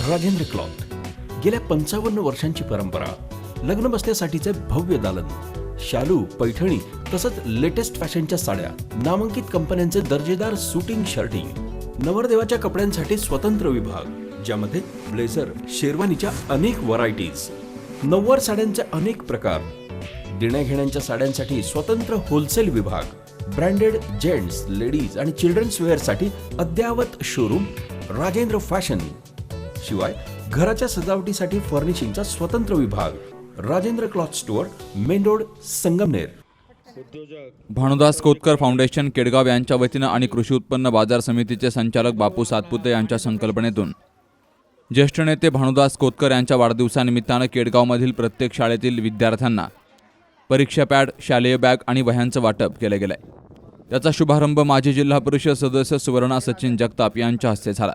Rajendra cloth, गेल्या 55 वर्षांची परंपरा, लग्न बसण्यासाठीचे भव्य दालन, शालू, पैठणी तसंच लेटेस्ट फॅशनच्या साड्या, नामांकित कंपन्यांचे दर्जेदार सुटिंग शर्टिंग, नवरदेवाच्या कपड्यांसाठी स्वतंत्र विभाग ज्यामध्ये ब्लेझर, शेरवानीच्या अनेक व्हरायटीज, नऊवार साड्यांचे अनेक प्रकार, देण्याघेण्यांच्या साड्यांसाठी स्वतंत्र होलसेल विभाग, ब्रँडेड जेंट्स, लेडीज आणि चिल्ड्रन्स वेअरसाठी अद्ययावत शोरूम राजेंद्र फॅशन, शिवाय घराच्या सजावटीसाठी फर्निशिंगचा स्वतंत्र विभाग Rajendra cloth store, main road, Sangamner. Bhanudas Kotkar foundation Kedgaon यांच्या वतीनं आणि कृषी उत्पन्न बाजार समितीचे संचालक बापू सातपुते यांच्या संकल्पनेतून ज्येष्ठ नेते भानुदास कोतकर यांच्या वाढदिवसानिमित्तानं केडगावमधील प्रत्येक शाळेतील विद्यार्थ्यांना परीक्षा पॅड, शालेय बॅग आणि वह्यांचं वाटप केलं गेलंय. त्याचा शुभारंभ माजी जिल्हा परिषद सदस्य सुवर्णा सचिन जगताप यांच्या हस्ते झाला.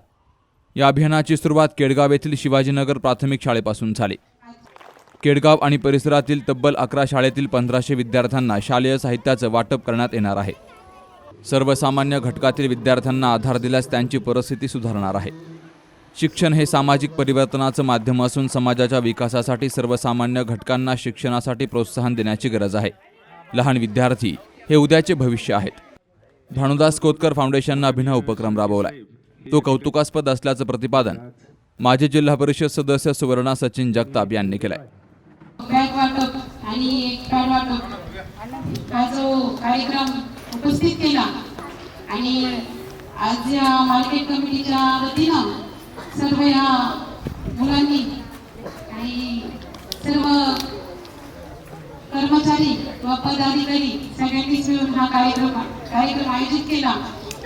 या अभियानाची सुरुवात केडगाव येथील शिवाजीनगर प्राथमिक शाळेपासून झाली. केडगाव आणि परिसरातील तब्बल 11 शाळेतील 1500 विद्यार्थ्यांना शालेय साहित्याचं वाटप करण्यात येणार आहे. सर्वसामान्य घटकातील विद्यार्थ्यांना आधार दिल्यास त्यांची परिस्थिती सुधारणार आहे. शिक्षण हे सामाजिक परिवर्तनाचं माध्यम असून समाजाच्या विकासासाठी सर्वसामान्य घटकांना शिक्षणासाठी प्रोत्साहन देण्याची गरज आहे. लहान विद्यार्थी हे उद्याचे भविष्य आहेत. भानुदास कोतकर फाउंडेशननं अभिनव उपक्रम राबवलाय. तो कौतुकास्पद असल्याचं प्रतिपादन माजी जिल्हा परिषद सदस्य सुवर्णा सचिन जगताप यांनी केलंय. बॅग वाटप आणि एक पॅड वाटप हा जो कार्यक्रम उपस्थित केला आणि आज या मार्केट कमिटीच्या वतीनं सर्व या मुलांनी आणि सर्व कर्मचारी व पदाधिकारी सगळ्यांनीच मिळून हा कार्यक्रम आयोजित केला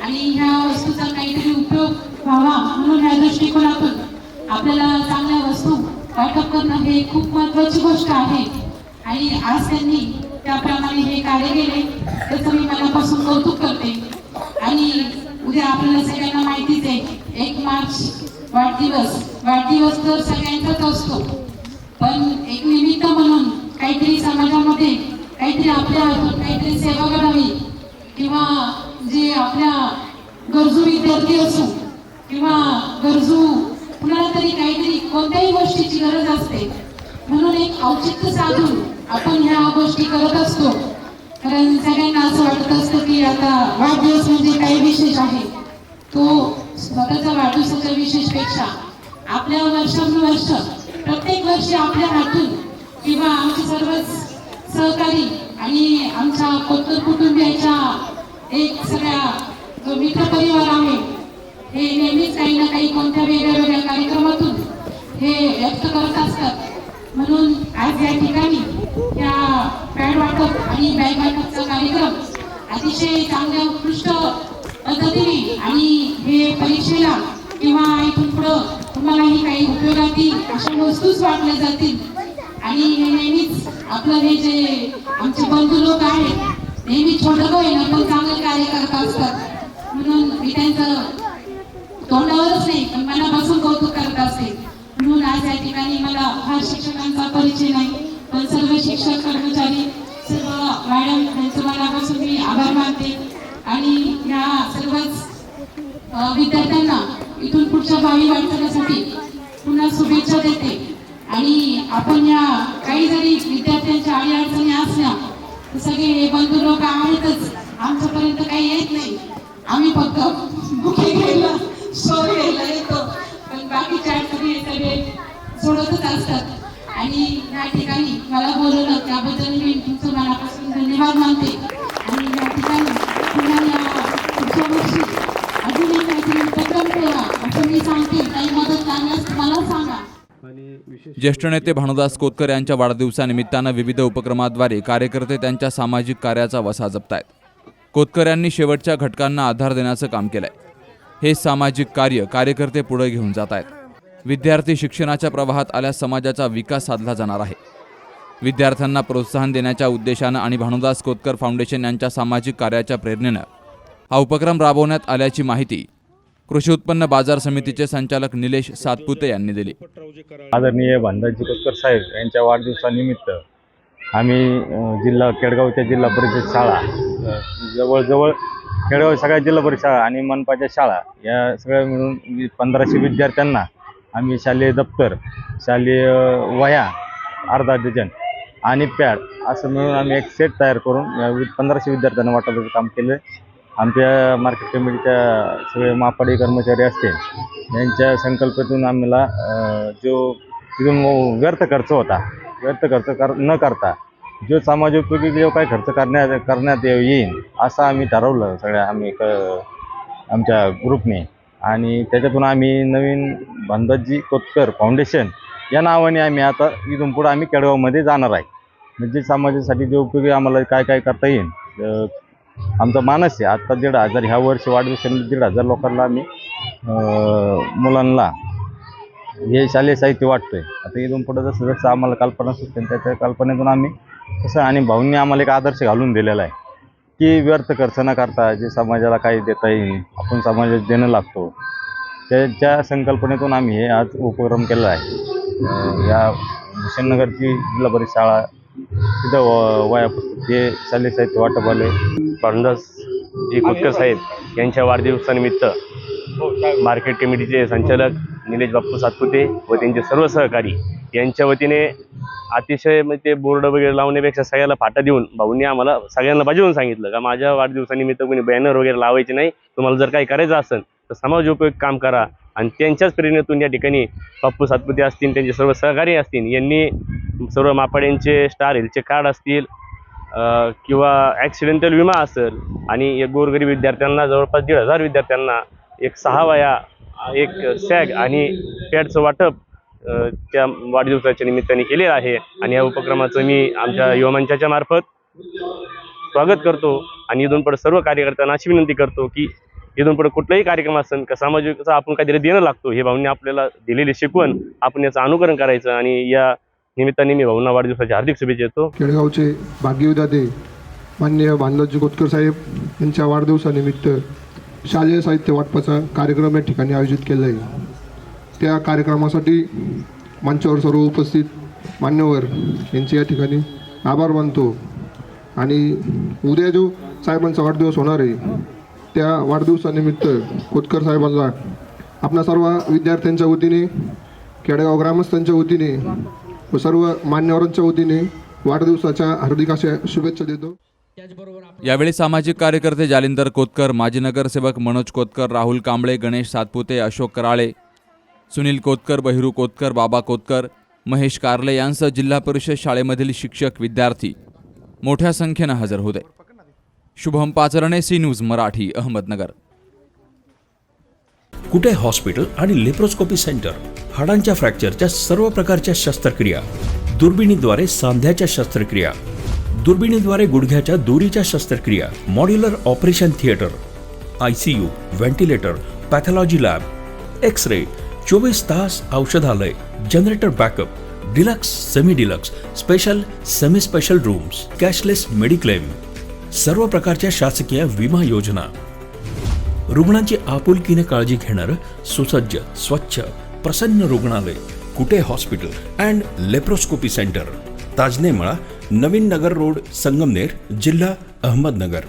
आणि ह्या वस्तूचा काहीतरी उपयोग व्हावा म्हणून या दृष्टिकोनातून आपल्याला चांगल्या वस्तू वाटप करणं हे खूप महत्त्वाची गोष्ट आहे आणि आज त्यांनी त्याप्रमाणे हे कार्य केले त्याचं मी मनापासून कौतुक करते. आणि उद्या आपल्याला सगळ्यांना माहितीच आहे 1 मार्च वाढदिवस तर सगळ्यांचाच असतो, पण एक निमित्त म्हणून काहीतरी समाजामध्ये काहीतरी आपल्या हातून काहीतरी सेवा करावी किंवा जे आपल्या गरजू विद्यार्थी असो किंवा गरजू कुणाला तरी काहीतरी कोणत्याही गोष्टीची गरज असते म्हणून एक औचित्य साधून आपण ह्या गोष्टी करत असतो. कारण सगळ्यांना असं वाटत असतं की आता वाढदिवस म्हणजे काही विशेष आहे. तो स्वतःचा वाढदिवसाच्या विशेषपेक्षा आपल्या वर्षानुवर्ष प्रत्येक वर्षी आपल्या हातून किंवा आमचे सर्वच सहकारी आणि आमच्या कोतकर कुटुंबियाच्या एक सगळ्या जो मित्र परिवार आहे हे नेहमीच काही ना काही कोणत्या वेगळ्या कार्यक्रमातून हे व्यक्त करत असतात. म्हणून आज या ठिकाणी या पॅड वाटप आणि बॅग वाटपचा कार्यक्रम अतिशय चांगल्या उत्कृष्ट पद्धतीने आणि हे परीक्षेला किंवा इथून पुढं तुम्हालाही काही उपयोगातील अशा वस्तूच वाटल्या जातील आणि हे नेहमीच आपलं हे जे आमचे बंधू लोक आहेत नेहमी छोटं होईना पण चांगलं कार्य करत असतात. म्हणून मी त्यांचं तोंडावरच नाही पण मनापासून कौतुक करत असते. म्हणून आज या ठिकाणी मला हा शिक्षकांचा परिचय नाही पण सर्व शिक्षक कर्मचारी सर्व मॅडम यांचं मनापासून मी आभार मानते आणि या सर्वच विद्यार्थ्यांना इथून पुढच्या भावी वाटचालीसाठी पुन्हा शुभेच्छा देते. आणि आपण या काही जरी विद्यार्थ्यांच्या अडीअडचणी असल्या तर सगळे हे बंधू लोक आहेतच, आमच्यापर्यंत काही येत नाही. आम्ही फक्त बुके घ्यायला शोध घ्यायला येतो पण बाकीच्या अडचणी हे सगळे सोडतच असतात आणि या ठिकाणी मला बोलवलं त्याबद्दल मी तुमचं मनापासून धन्यवाद मानते. आणि या ठिकाणी पुन्हा या पुढच्या वर्षी अजूनही काहीतरी उपक्रम ठेवा असं मी सांगते. काही मदत लागल्यास मला सांगा. ज्येष्ठ नेते भानुदास कोतकर यांच्या वाढदिवसानिमित्तानं विविध उपक्रमाद्वारे कार्यकर्ते त्यांच्या सामाजिक कार्याचा वसा जपतायत. कोतकर यांनी शेवटच्या घटकांना आधार देण्याचं काम केलंय. हे सामाजिक कार्य कार्यकर्ते पुढे घेऊन जात आहेत. विद्यार्थी शिक्षणाच्या प्रवाहात आल्यास समाजाचा विकास साधला जाणार आहे. विद्यार्थ्यांना प्रोत्साहन देण्याच्या उद्देशानं आणि भानुदास कोतकर फाउंडेशन यांच्या सामाजिक कार्याच्या प्रेरणेनं हा उपक्रम राबवण्यात आल्याची माहिती कृषी उत्पन्न बाजार समितीचे संचालक निलेश सातपुते यांनी दिली. आदरणीय भानुदासजी कोतकर साहेब यांच्या वाढदिवसानिमित्त आम्ही केडगावच्या जिल्हा परिषद शाळा जवळजवळ केडगाव सगळ्या जिल्हा परिषद शाळा आणि मनपाच्या शाळा या सगळ्या मिळून 1500 विद्यार्थ्यांना आम्ही शालेय दप्तर, शालेय वह्या अर्धा डझन आणि पॅड असं मिळून आम्ही एक सेट तयार करून 1500 विद्यार्थ्यांना वाटपाचं काम केलं. आमच्या मार्केट कमिटीच्या सगळे मापाडी कर्मचारी असतील यांच्या संकल्पनेतून आम्हाला जो तिथून व्यर्थ खर्च होता, व्यर्थ खर्च न करता जो समाजोपयोगी जो काही खर्च करण्यात येईल असं आम्ही ठरवलं सगळ्या आमच्या ग्रुपने. आणि त्याच्यातून आम्ही नवीन भानुदासजी कोतकर फाउंडेशन या नावाने आम्ही आता इथून पुढं आम्ही केडगावमध्ये जाणार आहे. म्हणजे समाजासाठी जो उपयोगी आम्हाला काय काय करता येईल आमचा मानस आहे. आत्ता 1,500 ह्या वर्षी वाढदिवसाला 1,500 लोकांना आम्ही मुलांना हे शालेय साहित्य वाटतोय. आता इथून पुढं जसं जसं आम्हाला कल्पना सुचते त्या कल्पनेतून आम्ही कसं आणि भाऊंनी आम्हाला एक आदर्श घालून दिलेला आहे की व्यर्थ खर्च न करता जे समाजाला काही देता येईल आपण समाजात देणं लागतो त्याच्या संकल्पनेतून आम्ही हे आज उपक्रम केलेला आहे. या भूषणनगरची जिल्हा परिषद शाळा तिथं वया पुस्तक हे शालेय साहित्य वाटप आले. भानुदासजी कोतकर साहेब यांच्या वाढदिवसानिमित्त मार्केट कमिटीचे संचालक निलेश बाप्पू सातपुते व त्यांचे सर्व सहकारी यांच्या वतीने अतिशय ते बोर्ड वगैरे लावण्यापेक्षा सगळ्याला फाटा देऊन भाऊंनी आम्हाला सगळ्यांना बजावून सांगितलं का माझ्या वाढदिवसानिमित्त कोणी बॅनर वगैरे लावायचे नाही, तुम्हाला जर काही करायचं असेल तर समाजोपयोगी काम करा. आणि त्यांच्याच प्रेरणेतून या ठिकाणी बाप्पू सातपुते असतील, त्यांचे सर्व सहकारी असतील, यांनी सर्व मापाड्यांचे स्टार हेल्थचे कार्ड असतील किंवा ॲक्सिडेंटल विमा असेल आणि एक गोरगरीब विद्यार्थ्यांना जवळपास 1,500 विद्यार्थ्यांना एक 6 वह्या, एक सॅग आणि पॅडचं वाटप त्या वाढदिवसाच्या निमित्ताने केले आहे. आणि या उपक्रमाचं मी आमच्या युवा मंचाच्या मार्फत स्वागत करतो. आणि इथून पुढे सर्व कार्यकर्त्यांना अशी विनंती करतो की इथून पुढे कुठलाही कार्यक्रम असेल का सामाजिकचं आपण काहीतरी देणं लागतो, हे भाऊंनी आपल्याला दिलेले शिकवण आपण याचं अनुकरण करायचं. आणि या निमित्ताने मी भाऊंना वाढदिवसाच्या हार्दिक शुभेच्छा देतो. केडगावचे भाग्यविधाते माननीय भानुदासजी कोतकर साहेब यांच्या वाढदिवसानिमित्त शालेय साहित्य वाटपाचा कार्यक्रम या ठिकाणी आयोजित केला आहे. त्या कार्यक्रमासाठी मंचावर सर्व उपस्थित मान्यवर यांचे या ठिकाणी आभार मानतो. आणि उद्या जो साहेबांचा वाढदिवस होणार आहे त्या वाढदिवसानिमित्त कोतकर साहेबांना आपल्या सर्व विद्यार्थ्यांच्या वतीने, केडगाव ग्रामस्थांच्या वतीने व सर्व मान्यवरांच्या वतीने वाढदिवसाच्या हार्दिक अशा शुभेच्छा देतो. यावेळी सामाजिक कार्यकर्ते जालिंदर कोतकर, माजी नगरसेवक मनोज कोतकर, राहुल कांबळे, गणेश सातपुते, अशोक कराळे, सुनील कोतकर, बहिरू कोतकर, बाबा कोतकर, महेश कारले यांसह जिल्हा परिषद शाळेमधील शिक्षक, विद्यार्थी मोठ्या संख्येनं हजर होते. Shubham Pachrane, C news Marathi, Ahmednagar. कुठे हॉस्पिटल आणि लेप्रोस्कोपी सेंटर, हाडांच्या फ्रॅक्चरच्या सर्व प्रकारच्या शस्त्रक्रिया, दुर्बिणीद्वारे सांध्याच्या शस्त्रक्रिया, दुर्बिणीद्वारे गुडघ्याच्या दोरीच्या शस्त्रक्रिया, modular operation theatre, ICU, ventilator, pathology lab, x-ray, 24 तास औषधालय, generator backup, deluxe, semi deluxe, special, semi special rooms, cashless mediclaim, सर्व प्रकारच्या शासकीय विमा योजना, रुग्णांची आपुलकीने काळजी घेणारं सुसज्ज, स्वच्छ, प्रसन्न रुग्णालय, Kute hospital and laparoscopy centre, Tajne मळा, नवीन नगर रोड, संगमनेर, जिल्हा अहमदनगर.